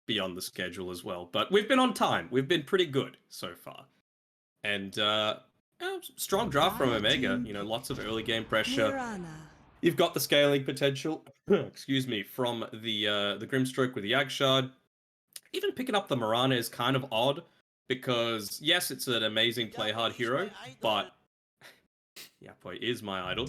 beyond the schedule as well. But we've been on time. We've been pretty good so far. And strong draft from Omega. You know, lots of early game pressure. You've got the scaling potential, excuse me, from the Grimstroke with the Yagshard. Even picking up the Mirana is kind of odd because yes, it's an amazing play hard hero, but Yapoi is my idol.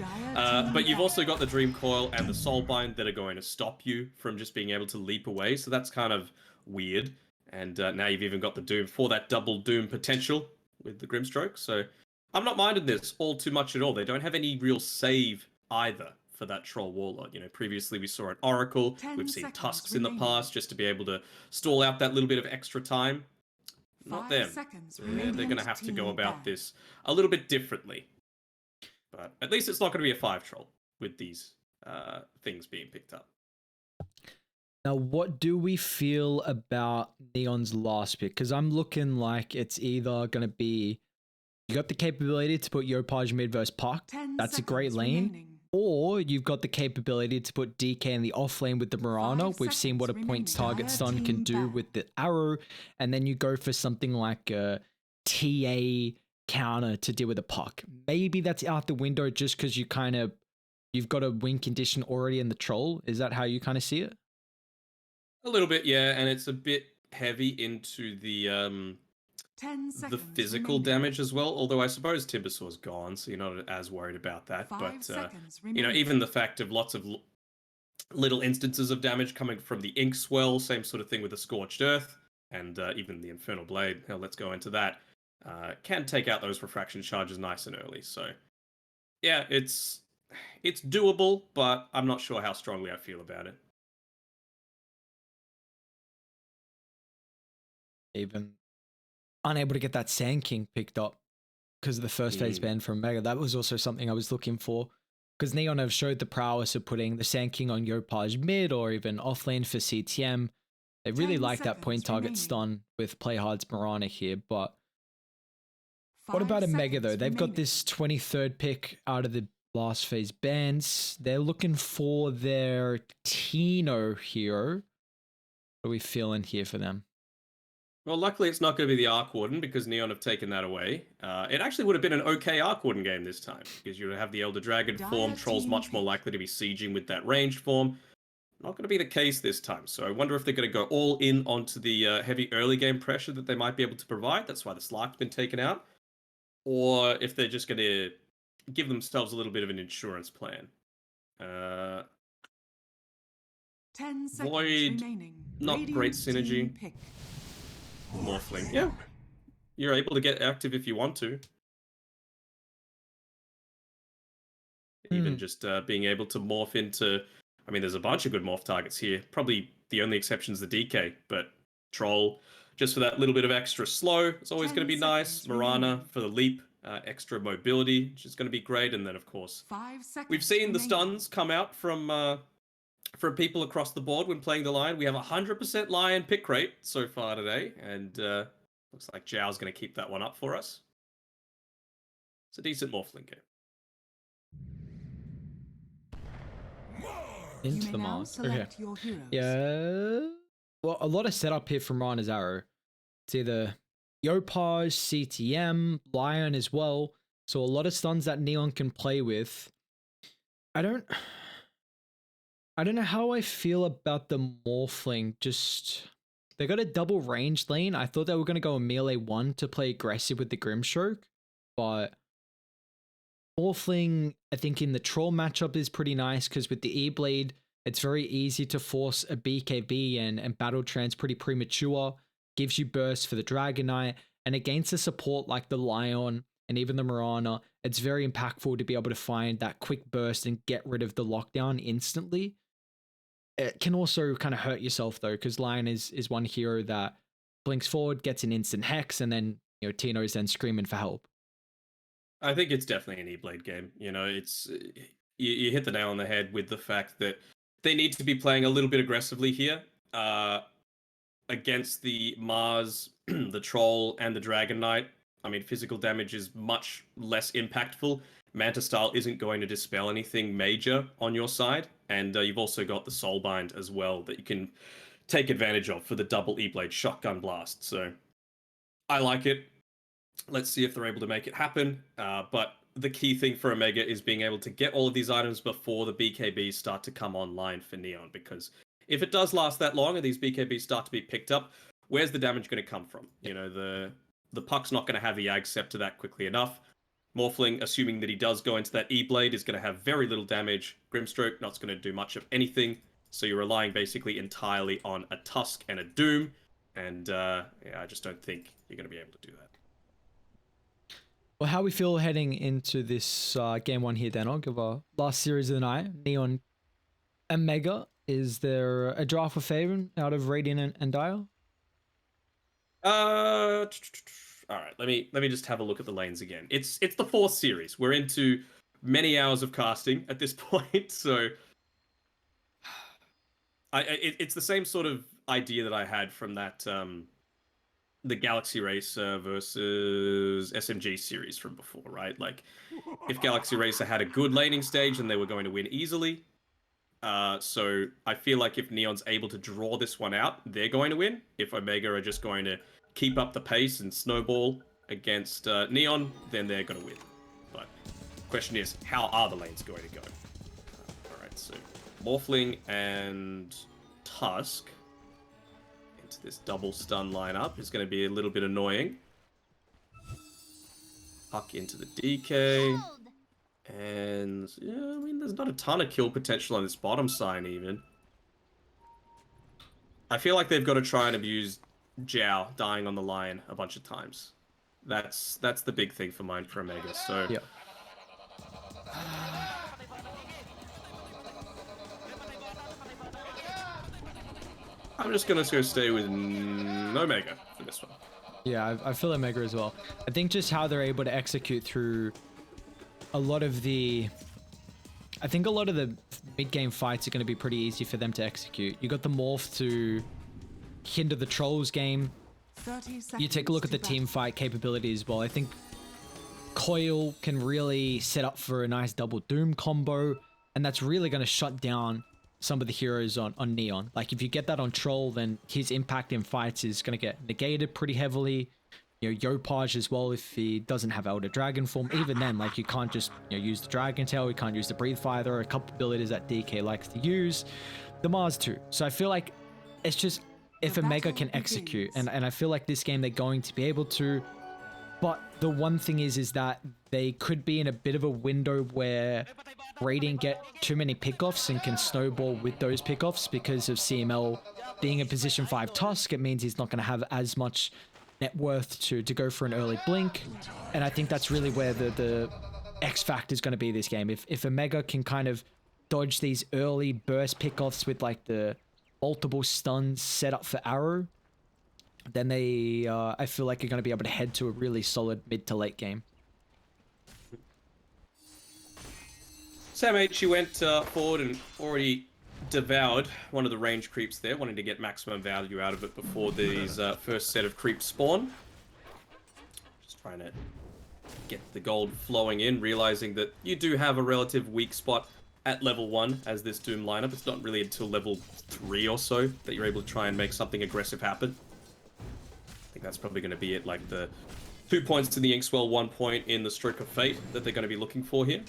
But you've also got the Dream Coil and the Soulbind that are going to stop you from just being able to leap away. So that's kind of weird. And now you've even got the Doom for that double Doom potential with the Grimstroke. So I'm not minding this all too much at all. They don't have any real save either for that Troll Warlord. You know, previously we saw an Oracle. We've seen Tusks in the past just to be able to stall out that little bit of extra time. Not them. They're going to have to go about this a little bit differently. But at least it's not going to be a 5 troll with these things being picked up. Now, what do we feel about Neon's last pick? Because I'm looking like it's either going to be, you got the capability to put Yopaj mid versus Puck. That's a great lane. Remaining. Or you've got the capability to put DK in the off lane with the Mirana. We've seen what a points target stun can do with the arrow. And then you go for something like a TA counter to deal with a Puck. Maybe that's out the window just because you've got a win condition already in the troll. Is that how you kind of see it? A little bit, yeah, and it's a bit heavy into the physical damage as well. Although I suppose Timbersaur's gone, so you're not as worried about that. But you know, even the fact of lots of little instances of damage coming from the Ink Swell, same sort of thing with the Scorched Earth, and even the Infernal Blade. Hell, let's go into that. Can take out those refraction charges nice and early. So yeah, it's doable, but I'm not sure how strongly I feel about it. Even unable to get that Sand King picked up because of the first phase ban from Mega. That was also something I was looking for, because Neon have showed the prowess of putting the Sand King on Yopaj mid or even offlane for CTM. They really like that point target stun with Playhard's Mirana here, but what about a Mega though? They've got this 23rd pick out of the last phase bans. They're looking for their Tino hero. What are we feeling here for them? Well, luckily it's not going to be the Arc Warden because Neon have taken that away. It actually would have been an okay Arc Warden game this time because you would have the Elder Dragon form. Troll's much more likely to be sieging with that ranged form. Not going to be the case this time. So I wonder if they're going to go all in onto the heavy early game pressure that they might be able to provide. That's why the Slark's been taken out. Or if they're just going to give themselves a little bit of an insurance plan. 10 seconds Void, remaining. not great synergy. Morphling, yeah. You're able to get active if you want to. Even just being able to morph into... I mean, there's a bunch of good morph targets here. Probably the only exception is the DK, but Troll, just for that little bit of extra slow, it's always going to be nice. Mirana for the leap, extra mobility, which is going to be great. And then, of course, we've seen the stuns come out from people across the board when playing the Lion. We have 100% Lion pick rate so far today, and looks like Zhao's going to keep that one up for us. It's a decent Morphling game. Into the Mars. Okay. Yeah. Well, a lot of setup here from Rana's Arrow. It's either Yopaj, CTM, Lion as well. So a lot of stuns that Neon can play with. I don't know how I feel about the Morphling. Just, they got a double range lane. I thought they were going to go a melee 1 to play aggressive with the Grimstroke, but Morphling, I think in the Troll matchup is pretty nice because with the E-Blade, it's very easy to force a BKB and Battle Trance pretty premature, gives you burst for the Dragon Knight, and against a support like the Lion and even the Mirana, it's very impactful to be able to find that quick burst and get rid of the lockdown instantly. It can also kind of hurt yourself though, because Lion is one hero that blinks forward, gets an instant hex, and then, you know, Tino's then screaming for help. I think it's definitely an E-Blade game. You know, it's you hit the nail on the head with the fact that they need to be playing a little bit aggressively here against the Mars, the Troll, and the Dragon Knight. I mean, physical damage is much less impactful. Manta Style isn't going to dispel anything major on your side, and you've also got the Soulbind as well that you can take advantage of for the double E-Blade shotgun blast. So I like it. Let's see if they're able to make it happen. But the key thing for Omega is being able to get all of these items before the BKBs start to come online for Neon, because if it does last that long and these BKBs start to be picked up, where's the damage going to come from? You know, the puck's not going to have a Yag Scepter that quickly enough. Morphling, assuming that he does go into that E-Blade, is going to have very little damage. Grimstroke, not going to do much of anything. So you're relying basically entirely on a Tusk and a Doom. And yeah, I just don't think you're going to be able to do that. Well, how we feel heading into this game one here, Danog, of our last series of the night, Neon and Mega. Is there a draft for favorite out of Radiant and Dire? All right, let me just have a look at the lanes again. It's the fourth series. We're into many hours of casting at this point, so it's the same sort of idea that I had from that the Galaxy Racer versus SMG series from before, right? Like, if Galaxy Racer had a good laning stage, then they were going to win easily. So I feel like if Neon's able to draw this one out, they're going to win. If Omega are just going to keep up the pace and snowball against Neon, then they're going to win. But the question is, how are the lanes going to go? Alright, so Morphling and Tusk into this double stun lineup is going to be a little bit annoying. Puck into the DK. And, yeah, I mean, there's not a ton of kill potential on this bottom side, even. I feel like they've got to try and abuse Jiao dying on the line a bunch of times. That's the big thing for mine for Omega, so... Yep. I'm just going to go stay with Omega for this one. Yeah, I feel Omega as well. I think just how they're able to execute through a lot of the... I think a lot of the mid-game fights are going to be pretty easy for them to execute. You got the Morph to hinder the Trolls game. You take a look at the team fight capability as well. I think Coil can really set up for a nice double Doom combo, and that's really going to shut down some of the heroes on Neon. Like, if you get that on Troll, then his impact in fights is going to get negated pretty heavily. You know, Yopaj as well, if he doesn't have Elder Dragon form. Even then, like, you can't just, you know, use the Dragon Tail, you can't use the Breathe Fire. There are a couple abilities that DK likes to use. The Mars too. So I feel like it's just, if Omega can execute, and I feel like this game they're going to be able to, but the one thing is that they could be in a bit of a window where Radiant get too many pickoffs and can snowball with those pickoffs because of CML being a position 5 Tusk. It means he's not going to have as much net worth to go for an early blink, and I think that's really where the X factor is going to be this game. If Omega can kind of dodge these early burst pickoffs with like the multiple stuns set up for Arrow, then they I feel like you're going to be able to head to a really solid mid to late game. Sam H, you went forward and already devoured one of the range creeps there, wanting to get maximum value out of it before these first set of creeps spawn. Just trying to get the gold flowing in, realizing that you do have a relative weak spot at level 1 as this Doom lineup. It's not really until level 3 or so that you're able to try and make something aggressive happen. I think that's probably going to be it, like the 2 points to the Inkswell, 1 point in the Stroke of Fate that they're going to be looking for here.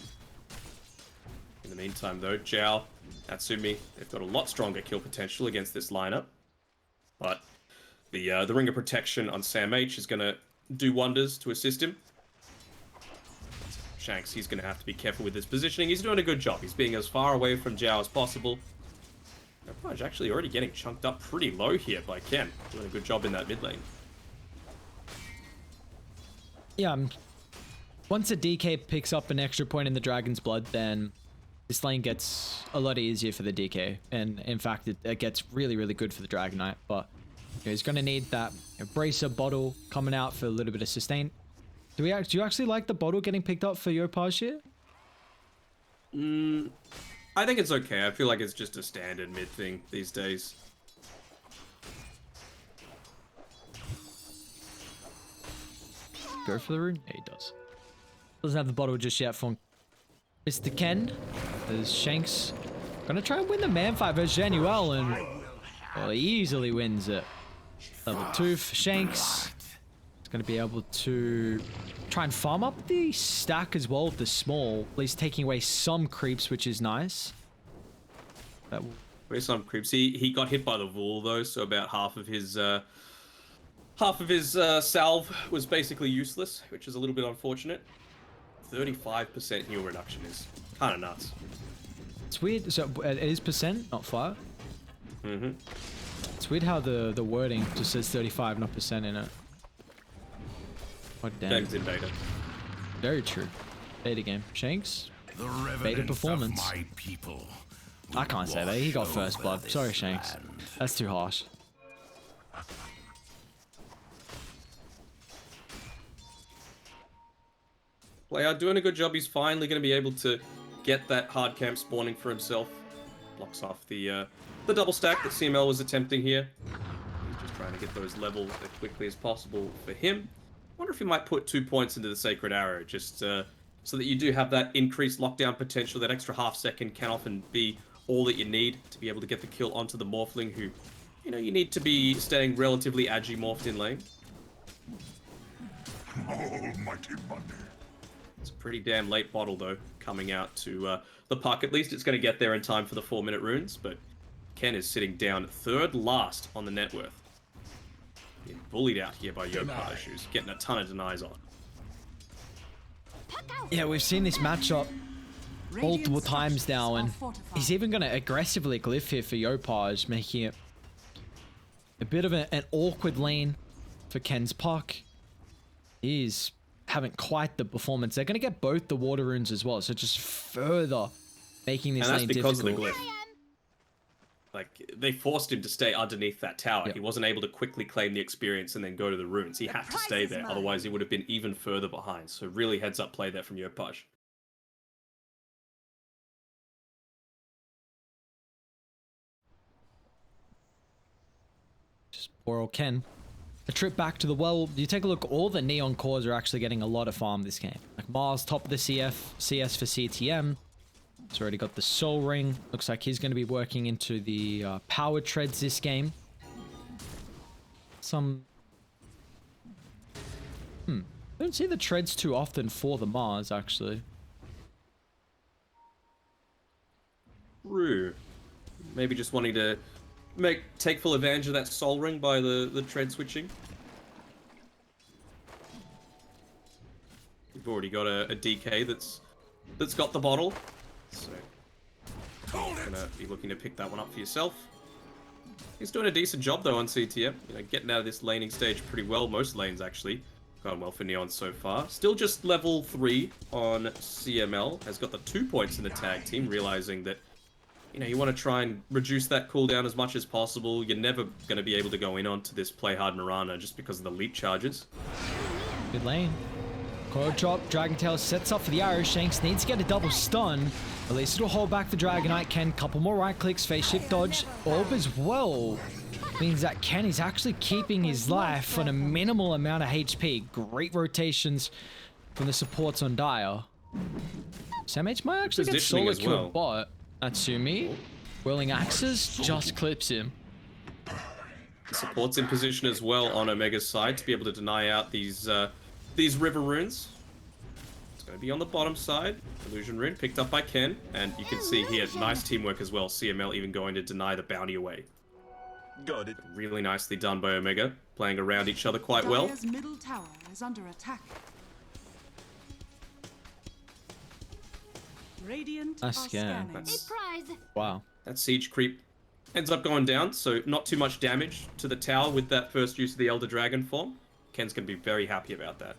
In the meantime, though, Jiao, Natsumi, they've got a lot stronger kill potential against this lineup. But the Ring of Protection on Sam H is going to do wonders to assist him. Shanks, he's going to have to be careful with his positioning. He's doing a good job. He's being as far away from Jiao as possible. He's actually already getting chunked up pretty low here by Ken. Doing a good job in that mid lane. Yeah, once a DK picks up an extra point in the Dragon's Blood, then this lane gets a lot easier for the DK, and in fact it gets really, really good for the Dragon Knight. But you know, he's going to need that Bracer bottle coming out for a little bit of sustain. Do you actually like the bottle getting picked up for Yopaj here? I think it's okay. I feel like it's just a standard mid thing these days. Go for the rune? Yeah, he does. Doesn't have the bottle just yet from Mr. Ken. There's Shanks. Gonna try and win the man fight versus Januel, and Well, he easily wins it. Level 2 for Shanks. He's going to be able to try and farm up the stack as well, the small. At least taking away some creeps, which is nice. That will... Where's some creeps? He got hit by the Vul though, so about half of his salve was basically useless, which is a little bit unfortunate. 35% heal reduction is kind of nuts. It's weird. So it is percent, not fire. Mm-hmm. It's weird how the wording just says 35, not percent in it. What damn. Game's in beta. Very true. Beta game. Shanks. Beta performance. I can't say that. He got first blood. Sorry, Shanks. That's too harsh. Player doing a good job. He's finally going to be able to get that hard camp spawning for himself. Blocks off the double stack that CML was attempting here. He's just trying to get those leveled as quickly as possible for him. I wonder if he might put 2 points into the Sacred Arrow, just so that you do have that increased lockdown potential. That extra half second can often be all that you need to be able to get the kill onto the Morphling, who, you know, you need to be staying relatively agi-morphed in lane. Almighty money. It's a pretty damn late bottle, though, coming out to the puck. At least it's going to get there in time for the 4-minute runes, but Ken is sitting down third last on the net worth. Being bullied out here by Yopaj, who's getting a ton of denies on. Yeah, we've seen this matchup multiple times now, and he's even going to aggressively glyph here for Yopaj, making it a bit of an awkward lane for Ken's puck. He's haven't quite the performance. They're going to get both the water runes as well, so just further making this lane difficult. And that's because of the glyph. Like, they forced him to stay underneath that tower. Yep. He wasn't able to quickly claim the experience and then go to the runes. He had to stay there, otherwise he would have been even further behind. So really heads up play there from Yopaj. Just poor old Ken. A trip back to the well. You take a look, all the Neon cores are actually getting a lot of farm this game. Like Mars top of the CS for CTM. He's already got the Soul Ring. Looks like he's going to be working into the power treads this game. Don't see the treads too often for the Mars, actually. True. Maybe just wanting to take full advantage of that Soul Ring by the tread switching. You've already got a DK that's got the bottle, so you're gonna be looking to pick that one up for yourself. He's doing a decent job though on CTM, you know, getting out of this laning stage pretty well. Most lanes actually gone well for Neon so far. Still just level 3 on CML. Has got the 2 points in the tag team, realizing that, you know, you want to try and reduce that cooldown as much as possible. You're never going to be able to go in onto this play hard Mirana just because of the leap charges. Good lane. Coil drop, Dragon Tail sets up for the arrow. Shanks needs to get a double stun. At least it'll hold back the Dragonite. Ken, couple more right clicks, face shift dodge. Orb as well. Means that Ken is actually keeping his life on a minimal amount of HP. Great rotations from the supports on Dire. Sam H might actually get solo kill bot. Natsumi, whirling axes, just clips him. Supports in position as well on Omega's side to be able to deny out these river runes. It's going to be on the bottom side. Illusion rune picked up by Ken, and you can see here, nice teamwork as well. CML even going to deny the bounty away. Got it. Really nicely done by Omega, playing around each other quite well. Dire's middle tower is under attack. Radiant are scanning. Wow. That siege creep ends up going down, so not too much damage to the tower with that first use of the Elder Dragon form. Ken's going to be very happy about that.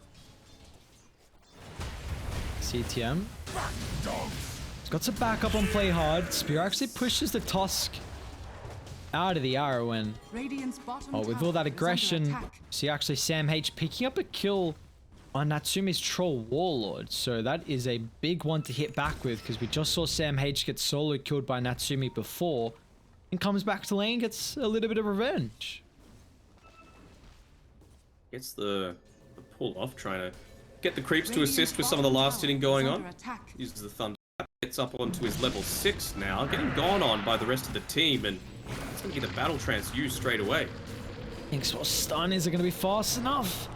CTM. He's got some backup on play hard. Spear actually pushes the Tusk out of the arrow, and with all that aggression, see actually Sam H picking up a kill on Natsumi's Troll Warlord. So that is a big one to hit back with, because we just saw Sam H get solo killed by Natsumi before, and comes back to lane, gets a little bit of revenge. Gets the pull off, trying to get the creeps to assist with some of the last hitting going on. Uses the Thunder. Gets up onto his level 6 now, getting gone on by the rest of the team, and That's going to be the battle trance used straight away. Thinks what stun is it going to be fast enough?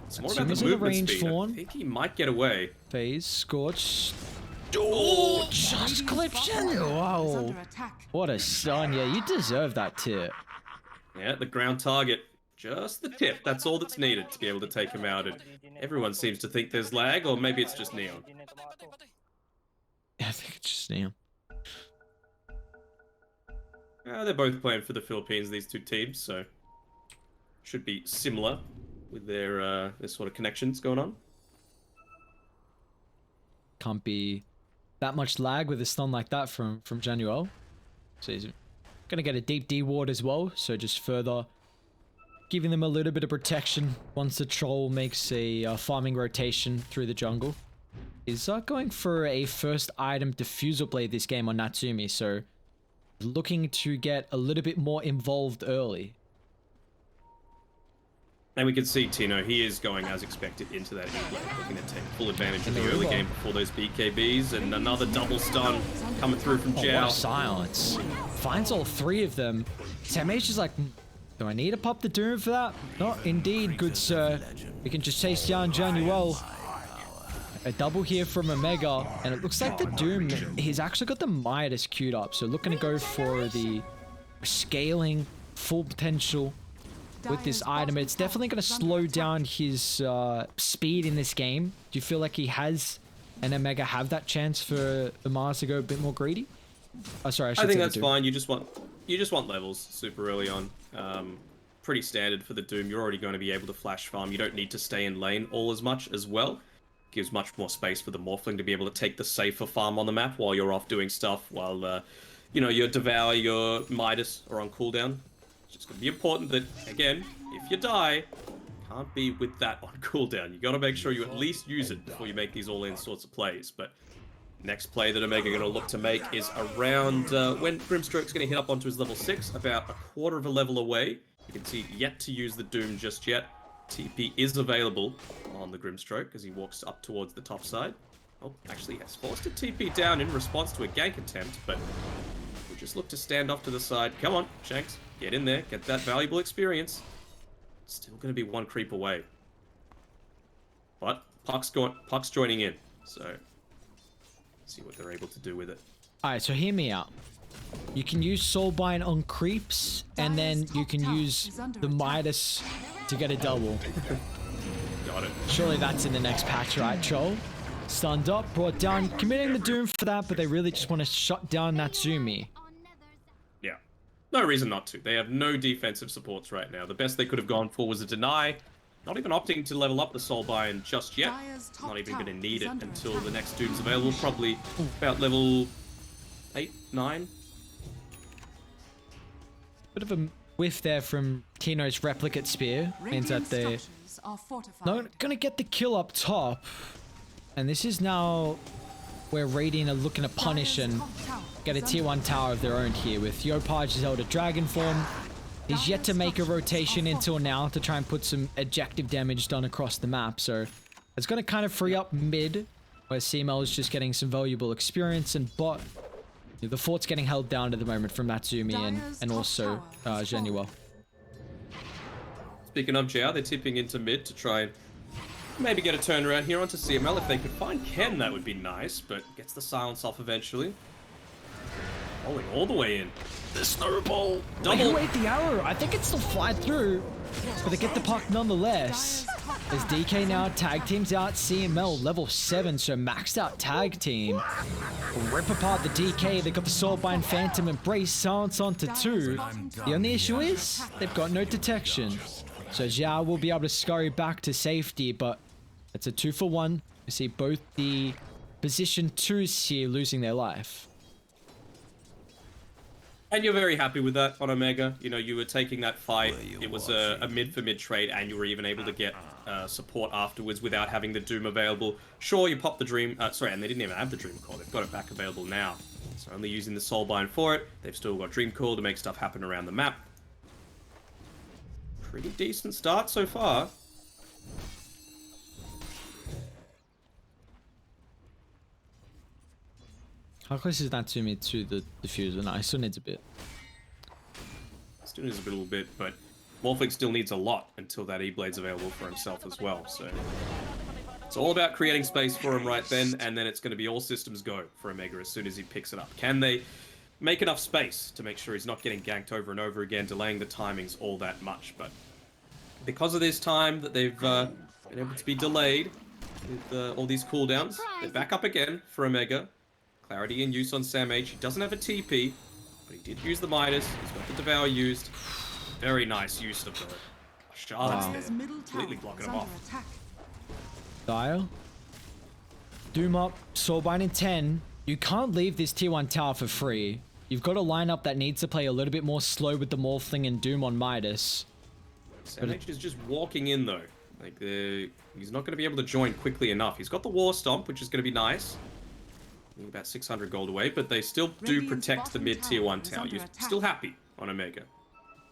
It's more about the Natsumi's in the movement range speed. I fawn. think he might get away. Phase, Scorch. Oh, just clips you. Is Wow. under attack. What a stun. Yeah, you deserve that tip. Yeah, the ground target. Just the tip. That's all that's needed to be able to take him out. And everyone seems to think there's lag, or maybe it's just Neon. Yeah, I think it's just Neon. They're both playing for the Philippines, these two teams, so should be similar with their sort of connections going on. Can't be that much lag with a stun like that from Januel. So he's gonna get a deep D ward as well, so just further giving them a little bit of protection once the troll makes a farming rotation through the jungle. He's going for a first item diffusal blade this game on Natsumi, so looking to get a little bit more involved early. And we can see Tino, he is going as expected into that heat blade, looking to take full advantage of the early game before those BKBs, and another double stun coming through from Oh, what Zhao. a silence. Finds all three of them. Samage is like, do I need to pop the Doom for that? No, indeed, good sir. We can just chase down Januel. A double here from Omega, and it looks like the Doom, he's actually got the Midas queued up, so looking to go for the scaling full potential with this item. It's definitely going to slow down his speed in this game. Do you feel like he has an Omega have that chance for the Mars to go a bit more greedy? Oh, sorry, I think that's fine. You just want levels super early on. Pretty standard for the Doom. You're already going to be able to flash farm. You don't need to stay in lane all as much as well. Gives much more space for the Morphling to be able to take the safer farm on the map while you're off doing stuff, while your Devour, your Midas are on cooldown. It's just going to be important that, again, if you die, can't be with that on cooldown. You got to make sure you at least use it before you make these all-in sorts of plays. But next play that Omega going to look to make is around when Grimstroke's going to hit up onto his level 6, about a quarter of a level away. You can see yet to use the Doom just yet. TP is available on the Grimstroke as he walks up towards the top side. Oh, actually has forced a TP down in response to a gank attempt, but we'll just look to stand off to the side. Come on, Shanks, get in there, get that valuable experience. Still going to be one creep away. But Puck's joining in, so see what they're able to do with it. Alright, so hear me out. You can use Soulbind on creeps, and then you can use the Midas to get a double. Got it. Surely that's in the next patch, right, Troll? Stunned up, brought down, committing the Doom for that, but they really just want to shut down Natsumi. Yeah. No reason not to. They have no defensive supports right now. The best they could have gone for was a deny. Not even opting to level up the Soulbind just yet. Not even going to need it until the next Doom's available. Probably about level 8, 9. Bit of a whiff there from Tino's replicate spear. Means that they're not gonna get the kill up top. And this is now where Radiant are looking to punish and get a tier 1 tower of their own here, with Yopaj held a dragon form. He's yet to make a rotation until now to try and put some ejective damage done across the map, so it's gonna kind of free up mid, where CML is just getting some valuable experience, and bot, the fort's getting held down at the moment from Natsumi and also Genuel. Speaking of Zhao, they're tipping into mid to try and maybe get a turnaround here onto CML. If they could find Ken, that would be nice, but gets the silence off eventually. Rolling all the way in. The snowball. Double. Wait, the arrow. I think it still fly through, but they get the puck nonetheless. As DK now tag teams out CML level 7, so maxed out tag team. Rip apart the DK. They got the Soulbind Phantom Embrace silence onto 2. The only issue is they've got no detection, so Zhao will be able to scurry back to safety, but it's a 2-for-1. We see both the position 2s here losing their life. And you're very happy with that on Omega. You know, you were taking that fight. It was a mid-for-mid trade, and you were even able to get support afterwards without having the Doom available. Sure, you popped the Dream... sorry, and they didn't even have the Dream Core. They've got it back available now. So only using the Soulbind for it. They've still got Dream Core to make stuff happen around the map. Pretty decent start so far. How close is Natsumi to the diffuser? No, he still needs a bit. Still needs a little bit, but Morphling still needs a lot until that E-Blade's available for himself as well. So it's all about creating space for him right then, and then it's going to be all systems go for Omega as soon as he picks it up. Can they make enough space to make sure he's not getting ganked over and over again, delaying the timings all that much? But because of this time that they've been able to be delayed with all these cooldowns, they're back up again for Omega. Clarity in use on Sam H. He doesn't have a TP, but he did use the Midas. He's got the Devour used. Very nice use of the shards there. Completely blocking him off. Dire. Doom up, Soulbind in 10. You can't leave this tier 1 tower for free. You've got a lineup that needs to play a little bit more slow with the Morphling and Doom on Midas. Sam H is just walking in though. Like he's not going to be able to join quickly enough. He's got the War Stomp, which is going to be nice. About 600 gold away, but they still do protect the mid tier 1 tower. You're still happy on Omega.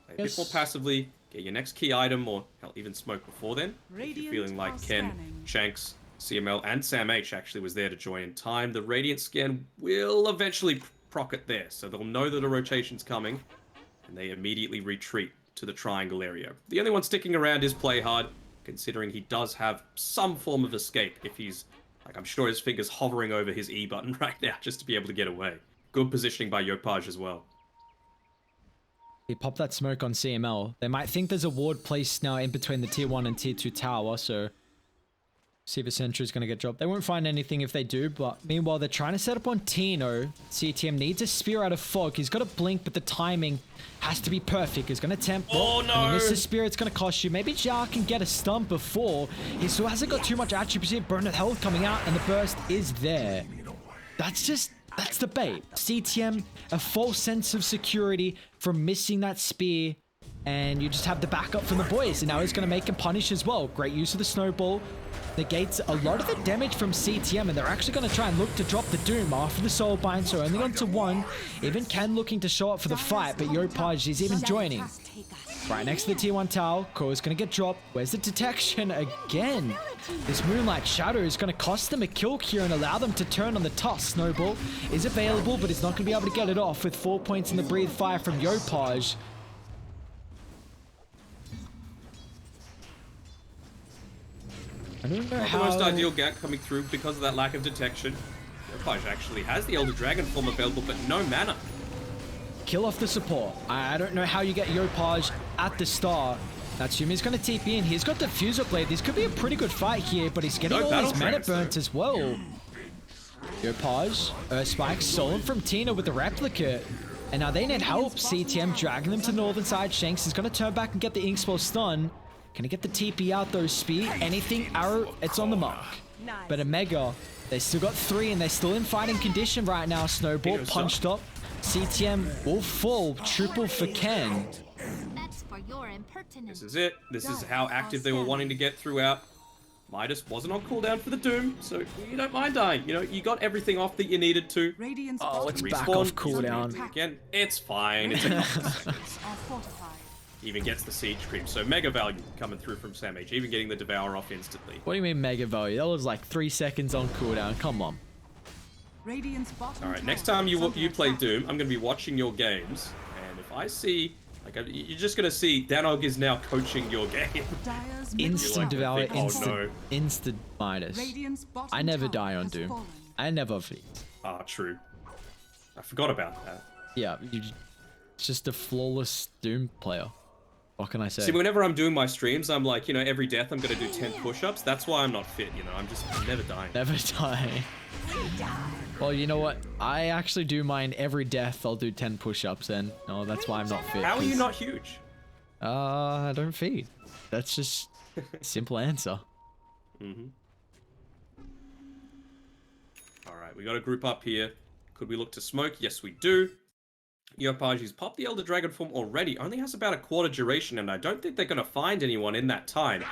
Play a bit more passively, get your next key item, or hell, even smoke before then. If you're feeling like Ken, Shanks, CML, and Sam H actually was there to join in time, the Radiant scan will eventually proc it there, so they'll know that a rotation's coming, and they immediately retreat to the triangle area. The only one sticking around is Playhard, considering he does have some form of escape if he's, like, I'm sure his finger's hovering over his E button right now just to be able to get away. Good positioning by Yopaj as well. He popped that smoke on CML. They might think there's a ward placed now in between the tier 1 and tier 2 tower, so see if a sentry is going to get dropped. They won't find anything if they do, but meanwhile, they're trying to set up on Tino. CTM needs a spear out of Fog. He's got a blink, but the timing has to be perfect. He's going to tempt. Oh, no! When you miss the spear, it's going to cost you. Maybe Jar can get a stump before. He still hasn't got too much attributes here. Burn of health coming out, and the burst is there. That's the bait. CTM, a false sense of security from missing that spear, and you just have the backup from the boys, and now he's going to make him punish as well. Great use of the snowball. Negates a lot of the damage from CTM, and they're actually going to try and look to drop the Doom after the Soulbind, so only on to 1. Even Ken looking to show up for the fight, but Yopaj is even joining. Right next to the tier 1 tower, Core is going to get dropped. Where's the detection again? This Moonlight Shadow is going to cost them a kill here and allow them to turn on the Tusk. Snowball is available, but it's not going to be able to get it off with 4 points in the Breathe Fire from Yopaj. I don't know how... The most ideal gank coming through because of that lack of detection. Yopaj actually has the Elder Dragon form available, but no mana. Kill off the support. I don't know how you get Yopaj at the start. Natsumi's going to TP in. He's got Diffuser Blade. This could be a pretty good fight here, but he's getting all his mana burnt as well. Yopaj, Spike stolen from Tina with the Replicate. And now they need help. CTM dragging them to the northern side. Shanks is going to turn back and get the Inkspell stun. Can he get the TP out though? Speed, anything, arrow, it's on the mark. But Omega, they still got 3 and they're still in fighting condition right now. Snowball punched up. CTM will fall. Triple for Ken. That's for your impertinence. This is it. This is how active they were wanting to get throughout. Midas wasn't on cooldown for the Doom, so you don't mind dying. You know, you got everything off that you needed to. Oh, it's back off cooldown. Again, it's fine. It's a couple of seconds. Even gets the siege creep, so mega value coming through from Sam H, even getting the Devour off instantly. What do you mean mega value? That was like 3 seconds on cooldown. Come on. Alright, next time you play Doom, I'm going to be watching your games, and if I see, like, you're just going to see Danog is now coaching your game. Instant Devour, oh, instant Midas. I never die on Doom. I never feed. Ah, true. I forgot about that. Yeah, it's just a flawless Doom player. What can I say? See, whenever I'm doing my streams, I'm like, you know, every death I'm going to do 10 push-ups. That's why I'm not fit, you know. I'm never dying. Never die. Well, you know what? I actually do mine every death. I'll do 10 push-ups, and no, that's why I'm not fit. How are you not huge? I don't feed. That's just a simple answer. Alright, we got a group up here. Could we look to smoke? Yes, we do. Yopaji's popped the Elder Dragon form already. Only has about a quarter duration, and I don't think they're going to find anyone in that time.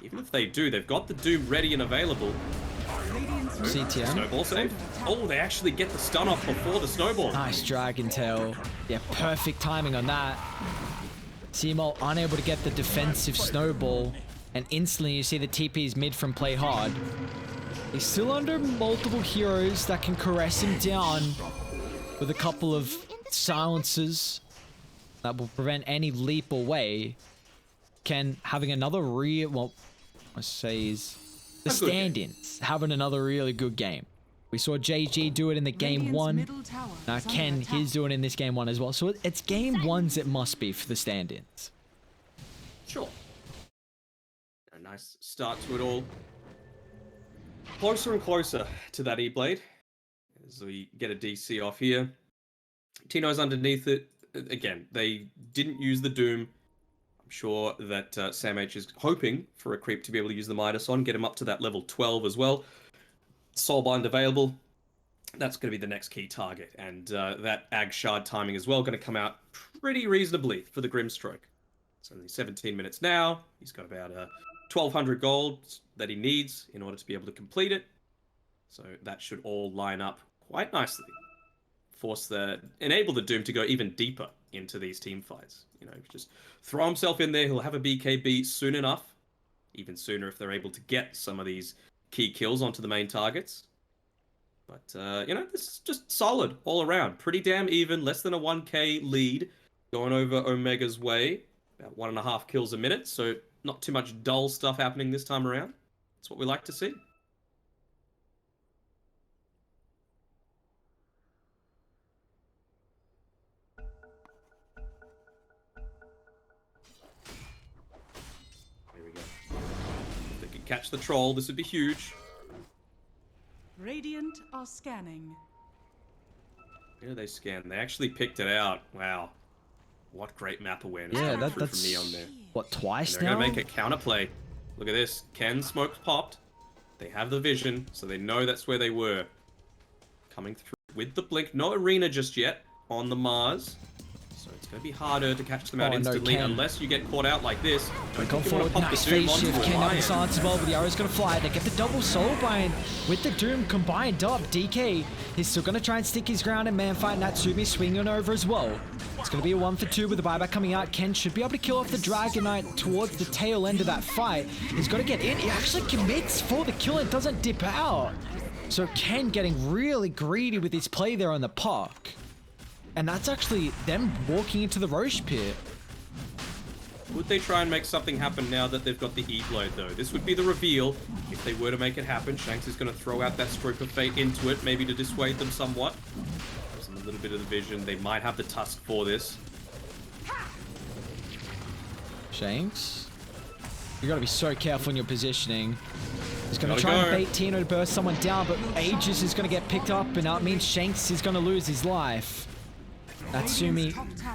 Even if they do, they've got the Doom ready and available. CTM. Snowball save. Oh, they actually get the stun off before the snowball. Nice Dragon Tail. Yeah, perfect timing on that. CML unable to get the defensive snowball, and instantly you see the TP's mid from Play Hard. He's still under multiple heroes that can caress him down with a couple of silences. that will prevent any leap away. Ken having another well, I say is the stand-ins having another really good game. We saw JG do it in the game one. Now Ken, he's doing it in this game one as well. So it's game ones it must be for the stand-ins. Sure. A nice start to it all. Closer and closer to that E-Blade. As we get a DC off here. Tino's underneath it. Again, they didn't use the Doom. I'm sure that Sam H is hoping for a creep to be able to use the Midas on, get him up to that level 12 as well. Soulbind available. That's going to be the next key target. And that Ag Shard timing as well going to come out pretty reasonably for the Grimstroke. It's only 17 minutes now. He's got about 1,200 gold that he needs in order to be able to complete it. So that should all line up quite nicely. Enable the Doom to go even deeper into these team fights. You know, just throw himself in there. He'll have a BKB soon enough. Even sooner if they're able to get some of these key kills onto the main targets. But, you know, this is just solid all around. Pretty damn even. Less than a 1k lead going over Omega's way. About 1.5 kills a minute. So not too much dull stuff happening this time around. That's what we like to see. There we go. If they could catch the troll, this would be huge. Radiant are scanning. Where do they scan? They actually picked it out. Wow. What great map awareness. Yeah, coming through that's from Neon there. what, twice And they're now? going to make a counterplay. Look at this. Ken's smoke's popped. They have the vision, so they know that's where they were. Coming through with the blink. No arena just yet on the Mars. So it's going to be harder to catch them out instantly unless you get caught out like this. Go forward, nice face shift. Ken up the silence as well, but the arrow's going to fly. They get the double Soulbind with the Doom combined up. DK, he's still going to try and stick his ground in man fight. Natsumi swinging over as well. It's going to be a 1 for 2 with the buyback coming out. Ken should be able to kill off the Dragon Knight towards the tail end of that fight. He's got to get in. He actually commits for the kill and doesn't dip out. So Ken getting really greedy with his play there on the park. And that's actually them walking into the Roche pit. Would they try and make something happen now that they've got the E-Blade, though? This would be the reveal. If they were to make it happen, Shanks is going to throw out that Stroke of Fate into it, maybe to dissuade them somewhat. Gives them a little bit of the vision. They might have the Tusk for this. Shanks, you got to be so careful in your positioning. He's going to try and bait Tino to burst someone down, but Aegis is going to get picked up, and that means Shanks is going to lose his life. Natsumi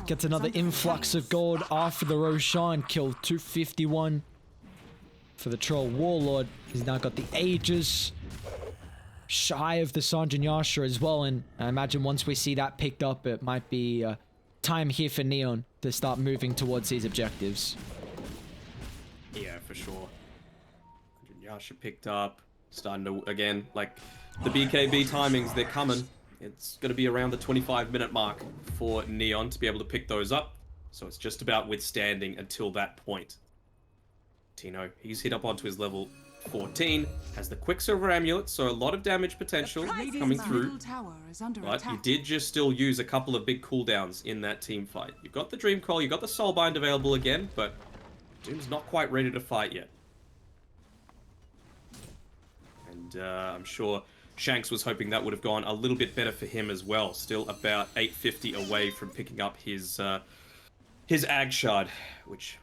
gets another influx of gold after the Roshan kill. 251 for the Troll Warlord. He's now got the Aegis shy of the Sanjin Yasha as well, and I imagine once we see that picked up, it might be time here for Neon to start moving towards these objectives. Yeah, for sure. Yasha picked up, starting to, again, like, the BKB timings, they're coming. It's going to be around the 25-minute mark for Neon to be able to pick those up. So it's just about withstanding until that point. Tino, he's hit up onto his level 14, has the Quicksilver Amulet, so a lot of damage potential coming through. But you did just still use a couple of big cooldowns in that team fight. You've got the Dream Coil, you've got the Soulbind available again, but Doom's not quite ready to fight yet. And I'm sure Shanks was hoping that would have gone a little bit better for him as well. Still about 850 away from picking up his Ag Shard, which,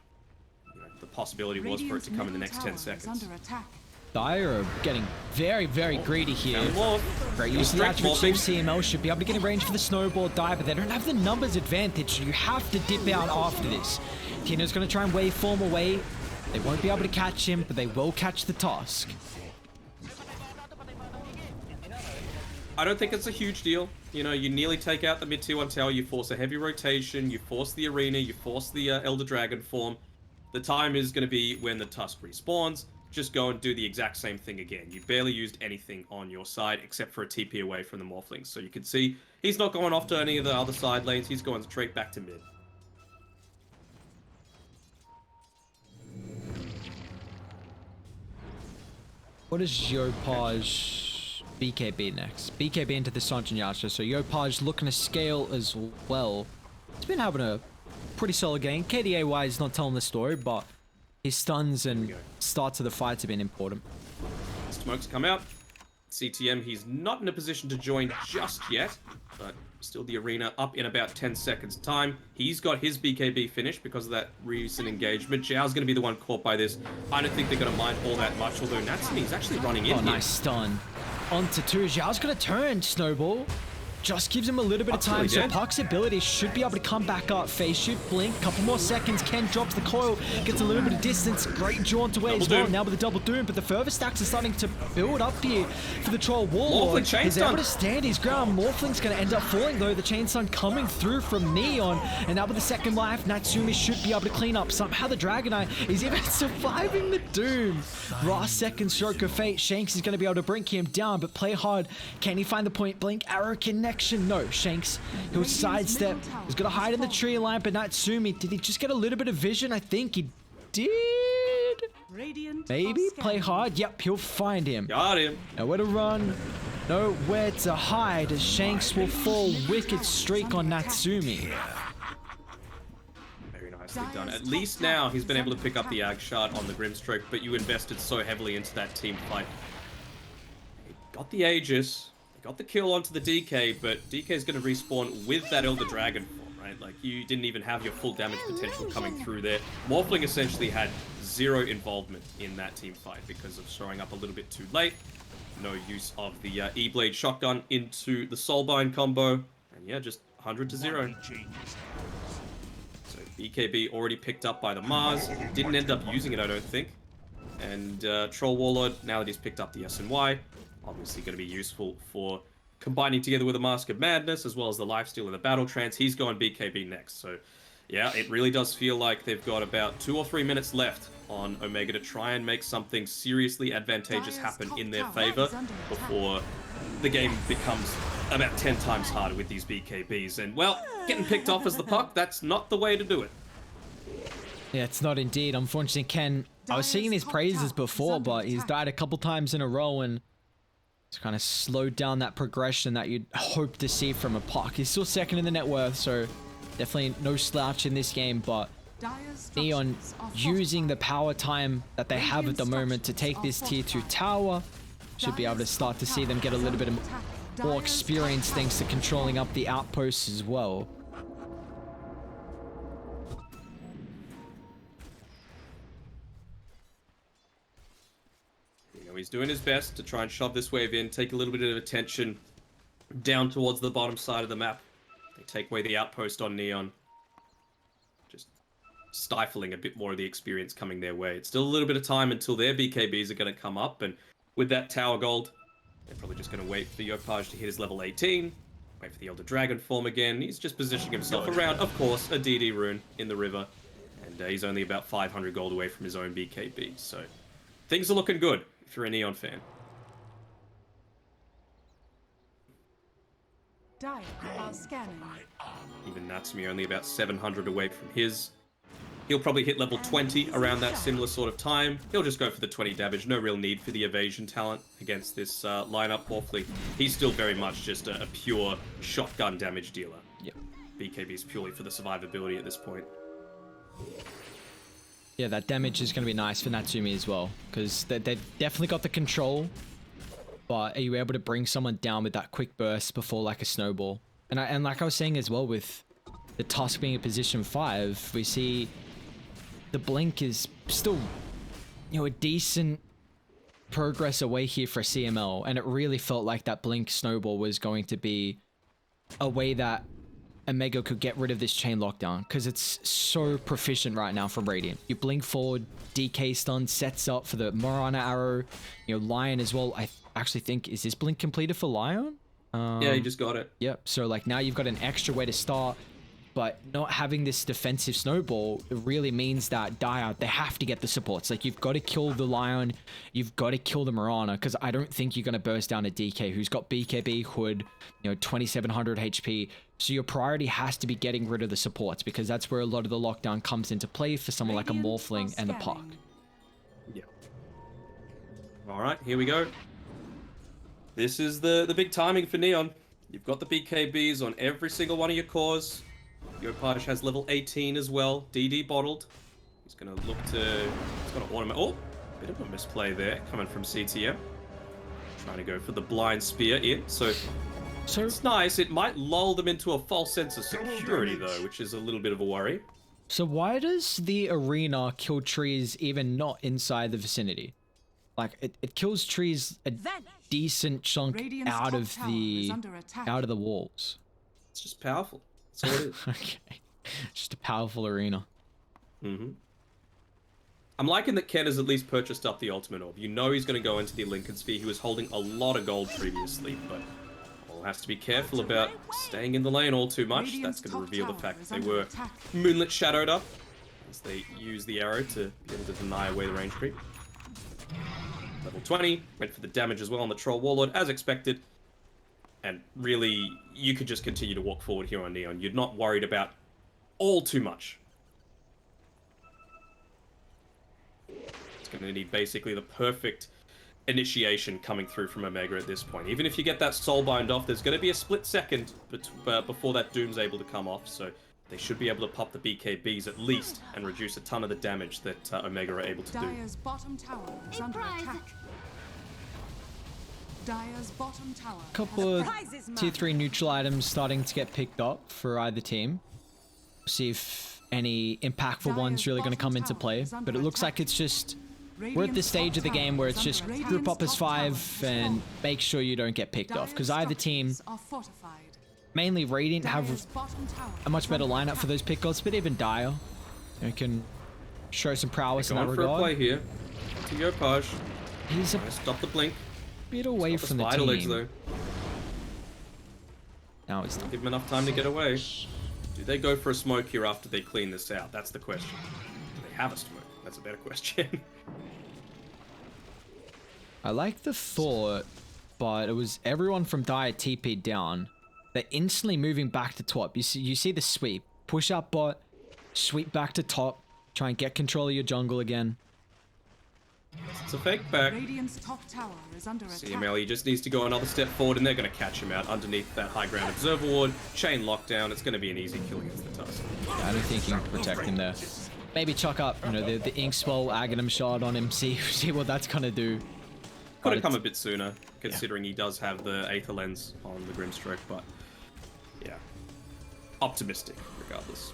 you know, the possibility was for it to come in the next 10 seconds. Dire are getting very, very greedy here. Great use of the attributes. CML should be able to get in range for the snowball dive, but they don't have the numbers advantage, so you have to dip out after this. Tino's going to try and waveform away. They won't be able to catch him, but they will catch the Tusk. I don't think it's a huge deal. You know, you nearly take out the mid tier 1 tower, you force a heavy rotation, you force the arena, you force the Elder Dragon form. The time is going to be when the Tusk respawns. Just go and do the exact same thing again. You barely used anything on your side except for a TP away from the Morphlings. So you can see he's not going off to any of the other side lanes. He's going straight back to mid. What is Yopaj BKB next? BKB into the Sanjin Yasha, so Yopaj looking to scale as well. He's been having a pretty solid game. KDA wise, not telling the story, but his stuns and starts of the fights have been important. Smokes come out. CTM, he's not in a position to join just yet, but still the arena up in about 10 seconds time. He's got his BKB finished because of that recent engagement. Zhao's going to be the one caught by this. I don't think they're going to mind all that much, although Natsumi's actually running in here. Nice stun. Onto two. Zhao's going to turn, Snowball. Just gives him a little bit of time, so Puck's ability should be able to come back up. Phase shoot, blink, couple more seconds. Ken drops the coil, gets a little bit of distance. Great jaunt away as well, now with the double doom, but the further stacks are starting to build up here for the Troll Warlord. He's able to stand his ground. Morphling's going to end up falling though. The Chain Stun coming through from Neon, and now with the second life, Natsumi should be able to clean up. Somehow the Dragonite is even surviving the doom. Last second stroke of fate. Shanks is going to be able to bring him down, but play hard. Can he find the point blank arrow connection? No, Shanks, he'll sidestep. He's got to hide in the tree line, but Natsumi, did he just get a little bit of vision? I think he did. Maybe play hard. Yep, he'll find him. Got him. Nowhere to run, nowhere to hide, as Shanks will fall. Wicked streak on Natsumi. Very nicely done. At least now he's been able to pick up the Ag Shard on the Grimstroke, but you invested so heavily into that team fight. He got the Aegis. Got the kill onto the DK, but DK is going to respawn with that Elder Dragon form, right? Like, you didn't even have your full damage potential coming through there. Morphling essentially had zero involvement in that team fight because of showing up a little bit too late. No use of the E-Blade shotgun into the Soulbind combo. And yeah, just 100 to 0. So BKB already picked up by the Mars. Didn't end up using it, I don't think. And Troll Warlord, now that he's picked up the SNY, obviously going to be useful for combining together with a Mask of Madness, as well as the Lifesteal and the Battle Trance. He's going BKB next. So, yeah, it really does feel like they've got about 2 or 3 minutes left on Omega to try and make something seriously advantageous happen in their favor before the game becomes about 10 times harder with these BKBs. And, well, getting picked off as the Puck, that's not the way to do it. Yeah, it's not indeed. Unfortunately, Ken, I was singing his praises before, but he's died a couple times in a row, and it's kind of slowed down that progression that you'd hope to see from a Puck. He's still second in the net worth, so definitely no slouch in this game, but Neon using the power time that they have at the moment to take this tier 2 tower should be able to start to see them get a little bit more experience thanks to controlling up the outposts as well. He's doing his best to try and shove this wave in, take a little bit of attention down towards the bottom side of the map. They take away the outpost on Neon. Just stifling a bit more of the experience coming their way. It's still a little bit of time until their BKBs are going to come up, and with that tower gold, they're probably just going to wait for Yopaj to hit his level 18, wait for the Elder Dragon form again. He's just positioning himself around, of course, a DD rune in the river, and he's only about 500 gold away from his own BKB, so things are looking good if you're a Neon fan. Even Natsumi only about 700 away from his. He'll probably hit level 20 around that similar sort of time. He'll just go for the 20 damage. No real need for the evasion talent against this lineup. Morphling, he's still very much just a pure shotgun damage dealer. Yep. BKB is purely for the survivability at this point. Yeah, that damage is going to be nice for Natsumi as well, because they've definitely got the control, but are you able to bring someone down with that quick burst before like a snowball? And like I was saying as well, with the Tusk being in position 5, we see the Blink is still, you know, a decent progress away here for CML, and it really felt like that Blink snowball was going to be a way that Omega could get rid of this chain lockdown, because it's so proficient right now from Radiant. You blink forward, DK stun sets up for the Morana arrow, you know, Lion as well. I actually think, is this blink completed for Lion? Yeah, you just got it. Yep, so like now you've got an extra way to start, but not having this defensive snowball really means that Dire, they have to get the supports. Like, you've got to kill the Lion, you've got to kill the Mirana, because I don't think you're going to burst down a DK who's got BKB, Hood, you know, 2700 HP. So your priority has to be getting rid of the supports, because that's where a lot of the lockdown comes into play for someone like a Morphling and a Puck. Yeah. All right, here we go. This is the big timing for Neon. You've got the BKBs on every single one of your cores. Yopaj has level 18 as well. DD bottled. He's going to look to... He's going to automate... Oh, bit of a misplay there coming from CTM. Trying to go for the blind spear in. So it's nice. It might lull them into a false sense of security, though, which is a little bit of a worry. So why does the arena kill trees even not inside the vicinity? Like, it kills trees a decent chunk Radiant's out top of tower the is under attack. walls. It's just powerful. That's all it is. Okay. Just a powerful arena. Mm-hmm. I'm liking that Ken has at least purchased up the ultimate orb. You know he's going to go into the Lincoln Sphere. He was holding a lot of gold previously, but all has to be careful about staying in the lane all too much. Radiant's That's going to top reveal the tower fact is that they under were attack. moonlit shadowed up as they use the arrow to be able to deny away the range creep. Level 20, went for the damage as well on the Troll Warlord, as expected. And really, you could just continue to walk forward here on Neon. You're not worried about all too much. It's going to need basically the perfect initiation coming through from Omega at this point. Even if you get that Soulbind off, there's going to be a split second before that Doom's able to come off. So they should be able to pop the BKBs at least and reduce a ton of the damage that Omega are able to do. Dire's bottom tower is under attack. Dire's bottom tower. Couple of tier 3 neutral items starting to get picked up for either team. See if any impactful one's really going to come into play. But it looks like it's just... We're at this stage of the game where it's just group up as 5 and make sure you don't get picked off. Because either team, mainly Radiant, have a much better lineup for those pickups, but even Dire, you can show some prowess in that regard. Going for a play here. To Yopaj. He's a Stop the blink. bit away from the spider legs, team. though. Now it's not. Give them enough time to get away. Do they go for a smoke here after they clean this out? That's the question. Do they have a smoke? That's a better question. I like the thought, but it was everyone from Dire TP'd down. They're instantly moving back to top. You see the sweep. Push up bot, sweep back to top, try and get control of your jungle again. It's a fake back. Radiant's top tower is under attack. CML, he just needs to go another step forward and they're going to catch him out underneath that high ground observer ward. Chain lockdown. It's going to be an easy kill against the Tusk. Yeah, I don't think you can protect him there. Maybe chuck up, you know, the Ink Spell Aghanim shard on him, see what that's going to do. Could have come a bit sooner, considering he does have the Aether Lens on the Grimstroke, but yeah. Optimistic, regardless.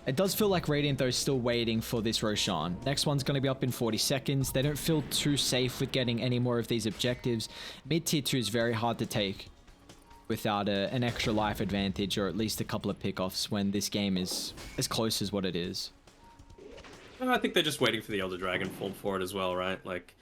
It does feel like Radiant, though, is still waiting for this Roshan. Next one's going to be up in 40 seconds. They don't feel too safe with getting any more of these objectives. Mid-tier 2 is very hard to take without an extra life advantage or at least a couple of pickoffs when this game is as close as what it is. I think they're just waiting for the Elder Dragon form for it as well, right? Like,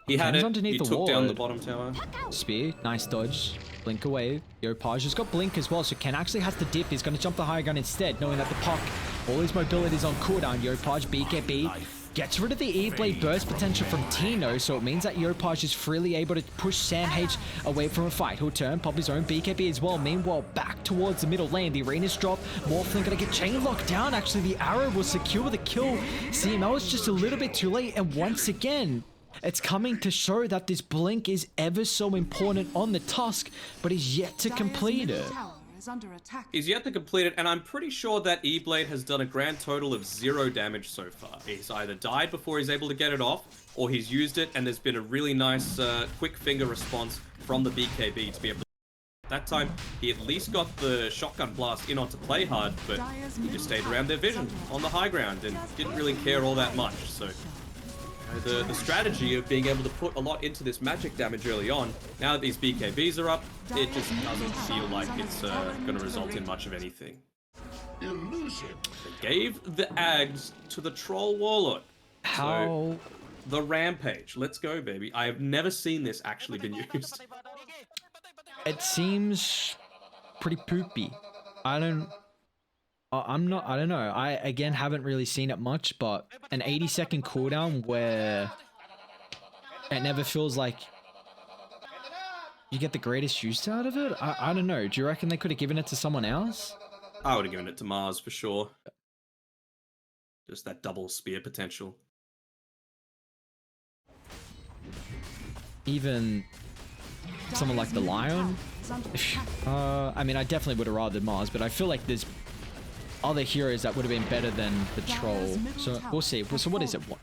he had it, underneath he the took down the ward. bottom tower. Spear, nice dodge. Blink away. Yopaj has got blink as well, so Ken actually has to dip. He's going to jump the high ground instead, knowing that the puck, all his mobility is on cooldown. Yopaj, BKB, gets rid of the E-Blade burst potential from Tino, so it means that Yopaj is freely able to push Sam H away from a fight. He'll turn, pop his own BKB as well. Meanwhile, back towards the middle lane. The arena's drop. Morphling going to get chain locked down. Actually, the arrow will secure the kill. CML is just a little bit too late, and once again, it's coming to show that this blink is ever so important on the Tusk, but he's yet to complete it. He's yet to complete it, and I'm pretty sure that E-Blade has done a grand total of 0 damage so far. He's either died before he's able to get it off, or he's used it, and there's been a really nice quick finger response from the BKB to be able to... That time, he at least got the shotgun blast in onto play hard, but he just stayed around their vision on the high ground and didn't really care all that much, so... The strategy of being able to put a lot into this magic damage early on, now that these BKBs are up, it just doesn't feel like it's going to result in much of anything. Illusion. They gave the Ags to the Troll Warlord. How... So, the Rampage. Let's go, baby. I have never seen this actually been used. It seems pretty poopy. I don't know. I, again, haven't really seen it much, but an 80-second cooldown where it never feels like you get the greatest use out of it? I don't know. Do you reckon they could have given it to someone else? I would have given it to Mars for sure. Just that double spear potential. Even someone like the Lion? is under attack. I mean, I definitely would have rather Mars, but I feel like there's other heroes that would have been better than the troll. So we'll see. So what is it? What?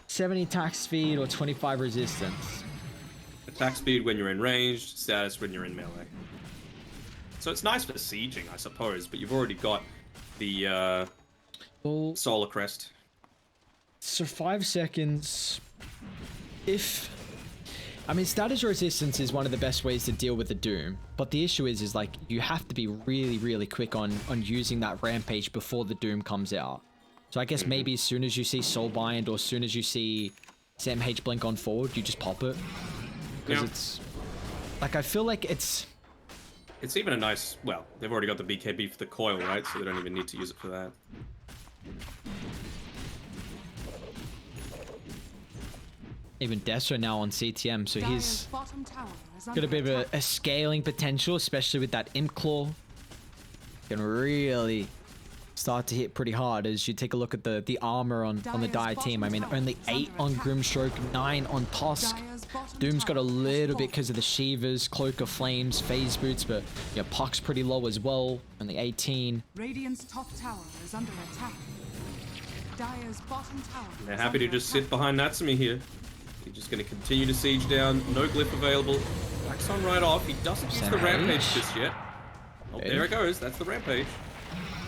70 attack speed or 25 resistance? Attack speed when you're in range, status when you're in melee. So it's nice for sieging, I suppose, but you've already got the Well, Solar Crest. so 5 seconds. I mean, status resistance is one of the best ways to deal with the Doom, but the issue is like you have to be really quick on using that rampage before the Doom comes out. So I guess maybe as soon as you see Soulbind or as soon as you see SMH blink on forward, you just pop it. Because it's like, I feel like it's even a nice, well, they've already got the BKB for the coil, right? So they don't even need to use it for that. even Destro now on CTM, so Dire's he's bottom tower is got under a bit of attack. a scaling potential, especially with that Imp Claw. Can really start to hit pretty hard as you take a look at the armor on the Dire team. I mean, only 8 on Grimstroke, 9 on Tusk. Dire's bottom Doom's got a tower has little bit fallen. because of the Shivers, Cloak of Flames, Phase Boots, but yeah, Puck's pretty low as well, only 18. Radiant's top tower is under attack. Dire's bottom tower. They're is happy to under just sit attack. behind Natsumi here. He's just going to continue to siege down. No glyph available. Backs on right off. He doesn't use the Savage. rampage just yet. Oh, Okay. there it goes. That's the rampage.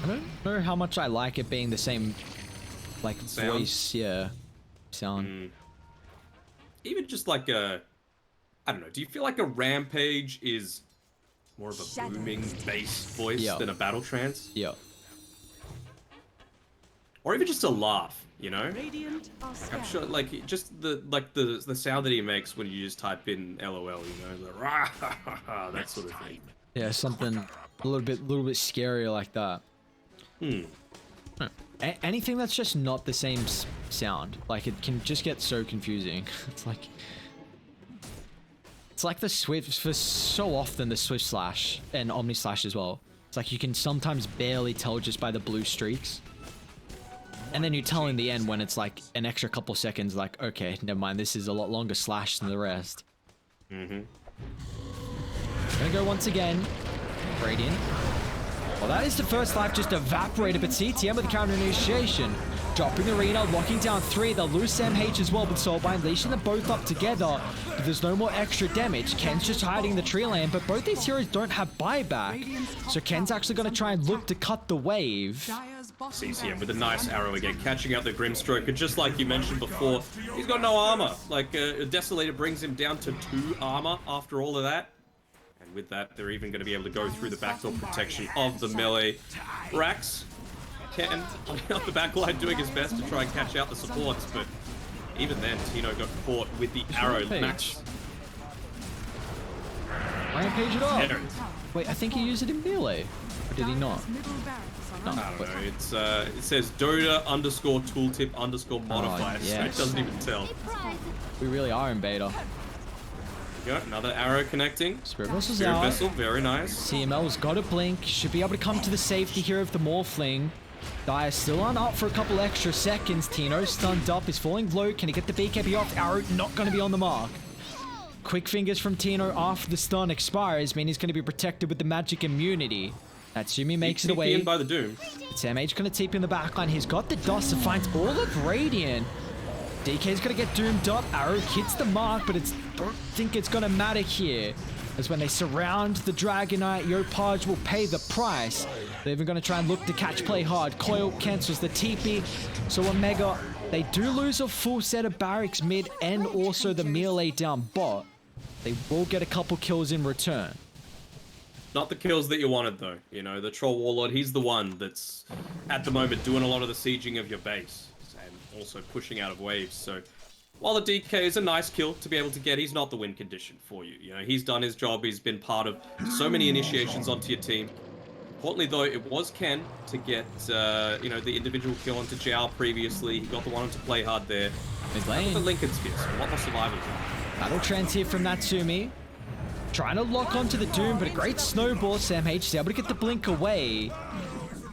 I don't know how much I like it being the same, like, Sound? voice, yeah, sound. Even just like a, I don't know. Do you feel like a rampage is more of a booming bass voice Yeah. than a battle trance? Yeah. Or even just a laugh, you know? Radiant are I'm scared. sure, like, just the sound that he makes when you just type in LOL, you know, the rah, ha, ha, ha, that sort of thing. Yeah, something a little bit scarier like that. Anything that's just not the same sound, like it can just get so confusing. It's like the Swift, for so often the Swift Slash and Omni Slash as well. It's like you can sometimes barely tell just by the blue streaks. And then you tell in the end when it's like an extra couple seconds, like, okay, never mind, this is a lot longer slash than the rest. Gonna go once again. Radiant. Well, that is the first life just evaporated, but CTM with the counter initiation. Dropping Arena, locking down 3. They'll lose SMH as well with Soulbind, leashing them both up together. But there's no more extra damage. Ken's just hiding the tree lane, but both these heroes don't have buyback. So Ken's actually going to try and look to cut the wave. Dire's bottom CCM with a barracks nice is under arrow again, attack. catching out the Grimstroke. And just like you mentioned before, he's got no armor. Like, Desolator brings him down to 2 armor after all of that. And with that, they're even going to be able to go through the backdoor protection of the melee. Rax, Ken on the back line doing his best to try and catch out the supports, but even then, Tino got caught with the arrow. Rampage. Max. Rampage it up. There. Wait, I think he used it in melee. Or did he not? Dire's middle barracks are No. under I don't attack. know. It's it says Dota _ tooltip _ modifier, so it yes. doesn't even tell. A prize. We really are in beta. There we go, another arrow connecting. Spirit Vessel's Spirit out. Vessel, very nice. CML's got a blink. Should be able to come to the safety here of the Morphling. Dire still on up for a couple extra seconds. Tino stunned up. Is falling low. Can he get the BKB off? Arrow not going to be on the mark. Quick fingers from Tino after the stun expires mean he's going to be protected with the magic immunity. Natsumi makes it TP away. in by the Doom. SMH going to TP in the backline. He's got the dust and finds all of Radiant. DK's going to get doomed up. Arrow hits the mark, but don't think it's going to matter here. As when they surround the Dragonite, Yopaj will pay the price. They're even going to try and look to catch play hard. Coil cancels the TP. So Omega, they do lose a full set of barracks mid and also the melee down bot. They will get a couple kills in return. Not the kills that you wanted, though. You know, the Troll Warlord, he's the one that's, at the moment, doing a lot of the sieging of your base. And also pushing out of waves, so... While the DK is a nice kill to be able to get, he's not the win condition for you. You know, he's done his job, he's been part of so many initiations onto your team. Importantly, though, it was Ken to get, you know, the individual kill onto Zhao previously. He got the one onto play hard there. Mid The lane. Lincoln Spears, a lot more survivors. Battle trance here from Natsumi. Trying to lock onto the Doom, but a great snowball. SamH is able to get the blink away.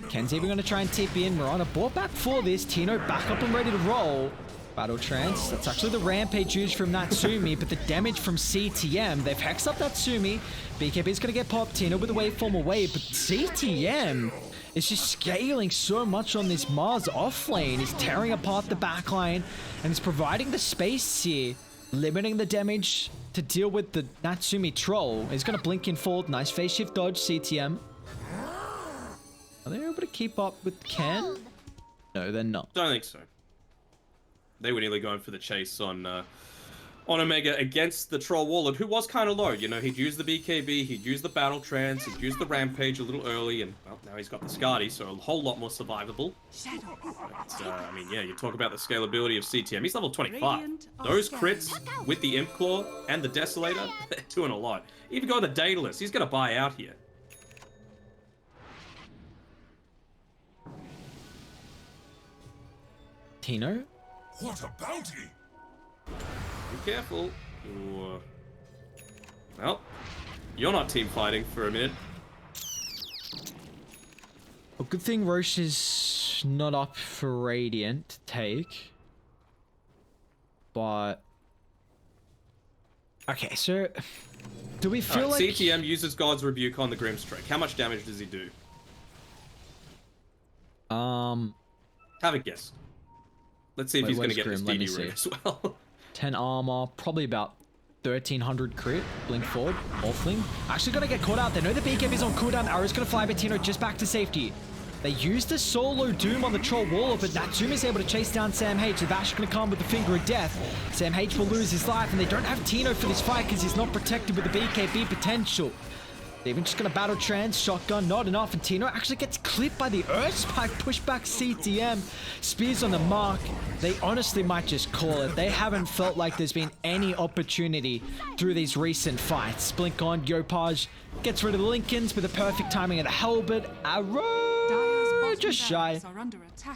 Ken's even going to try and TP in. Mirana brought back for this. Tino back up and ready to roll. Battle Trance. That's actually the Rampage used from Natsumi, but the damage from CTM, they've hexed up Natsumi. BKB's gonna get popped, Tina with the waveform away, but CTM is just scaling so much on this Mars off lane. He's tearing apart the backline, and he's providing the space here, limiting the damage to deal with the Natsumi troll. He's gonna blink in forward. Nice phase shift dodge, CTM. Are they able to keep up with Ken? No, they're not. Don't think so. They were nearly going for the chase on Omega against the Troll Warlord, who was kind of low. You know, he'd used the BKB, he'd used the Battle Trance, he'd used the Rampage a little early, and, well, now he's got the Skadi, so a whole lot more survivable. But, I mean, yeah, you talk about the scalability of CTM. He's level 25. Those crits with the Imp Claw and the Desolator, they're doing a lot. Even going the Daedalus, he's going to buy out here. Tino? What a bounty! Be careful. Ooh. Well, you're not team fighting for a minute. Well, good thing Roche is not up for Radiant to take. But... okay, so... do we feel like... CTM uses God's Rebuke on the Grimstrike. How much damage does he do? Have a guess. Let's see if he's going to get this DD room as well. 10 armor, probably about 1300 crit. Blink forward, Morphling. Actually gonna get caught out. They know the BKB is on cooldown. Arrow's gonna fly Bettino just back to safety. They used the solo Doom on the Troll Warlord, but Natsumi's able to chase down Sam H. The Vash gonna come with the Finger of Death. Sam H will lose his life, and they don't have Tino for this fight because he's not protected with the BKB potential. They're even just gonna Battle Trance, shotgun, not enough, and Tino actually gets clipped by the Earth Spike, push back CTM, spears on the mark. They honestly might just call it. They haven't felt like there's been any opportunity through these recent fights. Blink on, Yopaj gets rid of the Lincolns with the perfect timing of the Halberd. Arrow, just shy.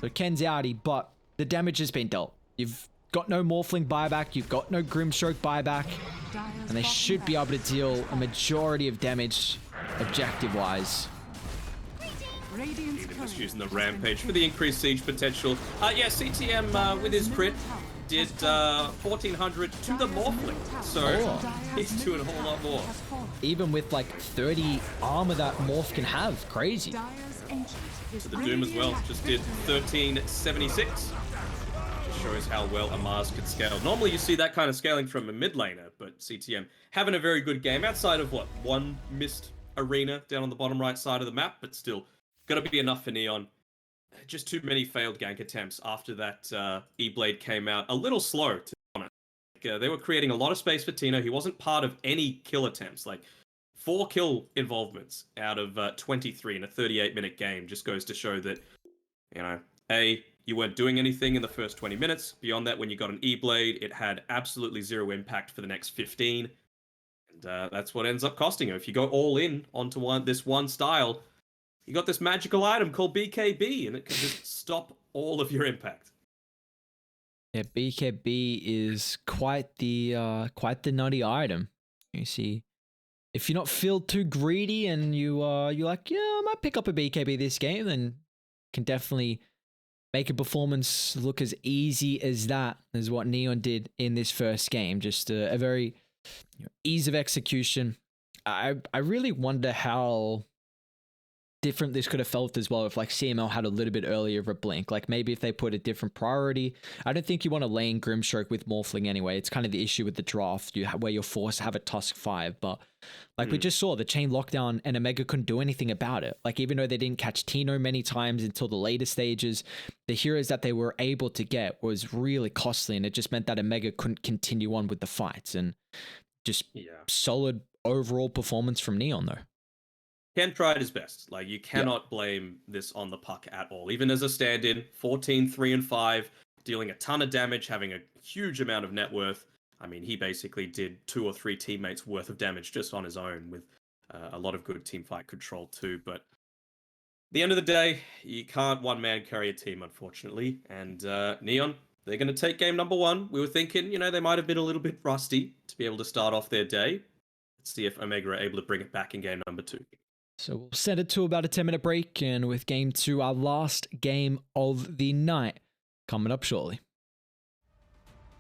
So Ken's outie, but the damage has been dealt. You've got no Morphling buyback, you've got no Grimstroke buyback, and they should be able to deal a majority of damage objective-wise. Even just using the Rampage for the increased siege potential. Yeah, CTM with his crit did 1400 to the Morphling, so he's doing a whole lot more. Even with like 30 armor that Morph can have, crazy. So the Doom as well just did 1376. Shows how well a Mars could scale. Normally you see that kind of scaling from a mid laner, but CTM having a very good game outside of what, one missed arena down on the bottom right side of the map, but still gotta be enough for Neon. Just too many failed gank attempts after that E-Blade came out. A little slow, to be honest. They were creating a lot of space for Tino. He wasn't part of any kill attempts. Like 4 kill involvements out of 23 in a 38-minute game just goes to show that, you know, you weren't doing anything in the first 20 minutes. Beyond that, when you got an E-Blade, it had absolutely zero impact for the next 15. And that's what ends up costing you. If you go all in onto this one style, you got this magical item called BKB, and it can just stop all of your impact. Yeah, BKB is quite the nutty item. You see, if you're not feel too greedy and you're like, yeah, I might pick up a BKB this game, then can definitely make a performance look as easy as that is what Neon did in this first game. Just a very ease of execution. I really wonder how different this could have felt as well if like CML had a little bit earlier of a blink. Like maybe if they put a different priority. I don't think you want to lane Grimstroke with Morphling anyway. It's kind of the issue with the draft where you're forced to have a Tusk 5. But like we just saw, the chain lockdown and Omega couldn't do anything about it. Like even though they didn't catch Tino many times until the later stages, the heroes that they were able to get was really costly, and it just meant that Omega couldn't continue on with the fights. And just solid overall performance from Neon though. Ken tried his best. Like, you cannot blame this on the puck at all. Even as a stand-in, 14, 3, and 5, dealing a ton of damage, having a huge amount of net worth. I mean, he basically did 2 or 3 teammates worth of damage just on his own, with a lot of good team fight control too. But at the end of the day, you can't one-man carry a team, unfortunately. And Neon, they're going to take game number 1. We were thinking, you know, they might have been a little bit rusty to be able to start off their day. Let's see if Omega are able to bring it back in game number 2. So we'll set it to about a 10-minute break, and with game 2, our last game of the night, coming up shortly.